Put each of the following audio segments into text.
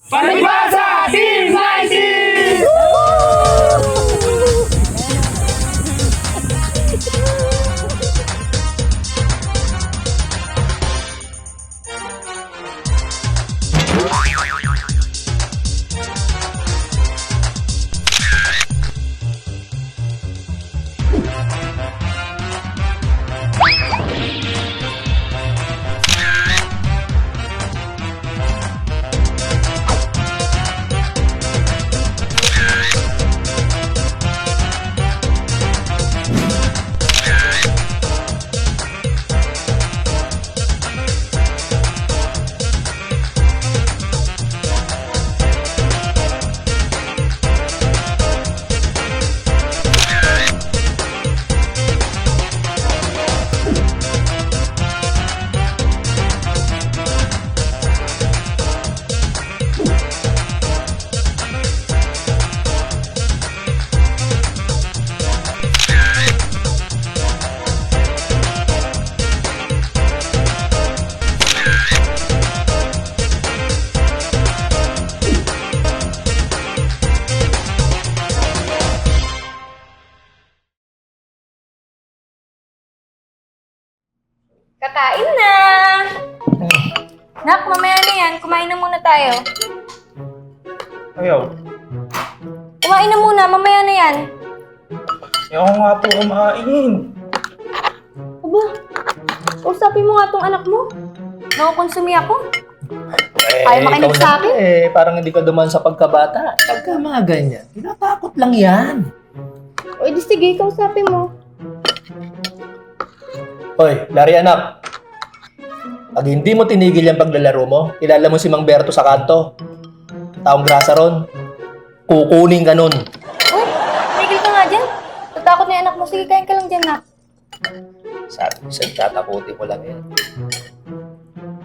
Palibasa Team 90! Kakain na! Nak, mamaya na yan. Kumain na muna tayo. Ayaw. Kumain na muna, mamaya na yan. Ayaw ko nga po kumain. Aba, usapin mo nga tong anak mo. Nakukonsumi ako. Ayaw makinig ikaw sa na, akin. parang hindi ka duman sa pagkabata. Pagka mga ganyan, tinatakot lang yan. O, edi sige, kausapin mo. Hoy, Lari anak. Pag hindi mo tinigil yung paglalaro mo, kilala mo si Mang Berto sa kanto. Taong grasa ron. Kukunin ka nun. Uy, tigil ka nga dyan. Tatakot na yung anak mo. Sige, kain ka lang dyan, Nak. Sabi ko sa'yo, tatakutin ko lang yan.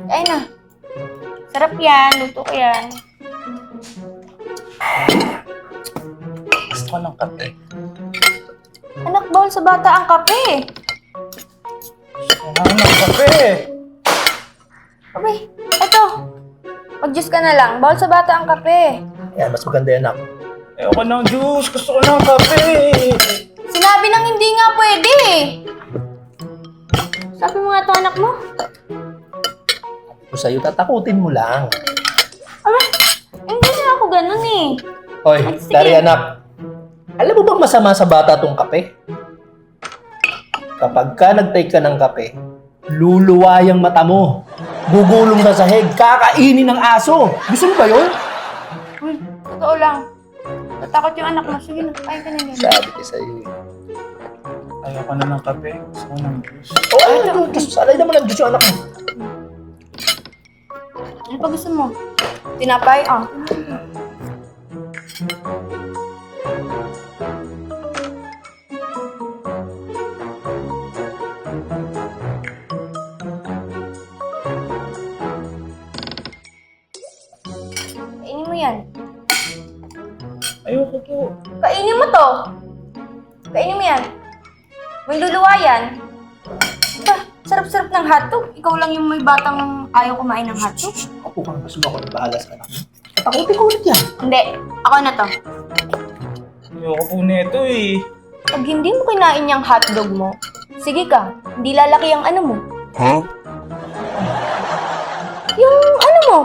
Kain na. Sarap yan. Luto ko yan. Gusto ko ng kape. Anak, bawal sa bata ang kape. Gusto ko nga ng kape. Abay, eto. Mag-juice ka na lang. Bawal sa bata ang kape. Yan, mas maganda yan, anak. Ayaw ko ng juice. Gusto ko ng kape. Sinabi nang hindi nga pwede. Sabi mo nga to anak mo. Kung sa'yo, tatakutin mo lang. Abay, hindi na ako ganun eh. Hoy, Sige. Lari anak. Alam mo bang masama sa bata tong kape? Kapag ka nag-take ka ng kape, luluwa yung mata mo. Gugulong ka sa sahig, kakainin ng aso. Gusto mo ba yun? Uy, totoo lang. Natakot yung anak mo. Sige na, kain ka na yan. Sabi ko sa'yo. Ayaw ko na ng kape. Gusto ko ng juice. Oh, ay, gusto, salay naman ang gusto yung anak mo. Ano pa gusto mo? Tinapay? Ah. Kainin mo yan. Ayaw ko po. Kainin mo to. Kainin mo yan. May luluwa yan. Ba, sarap-sarap ng hotdog. Ikaw lang yung may batang ayaw kumain ng hotdog. Ako kang gusto ako ng bahala sa anak mo. Tatakutin ko ulit yan. Hindi. Ako na to. Ayaw ko po nito eh. Pag hindi mo kinain yung hotdog mo, sige ka, hindi lalaki ang ano mo. Huh? Yung ano mo?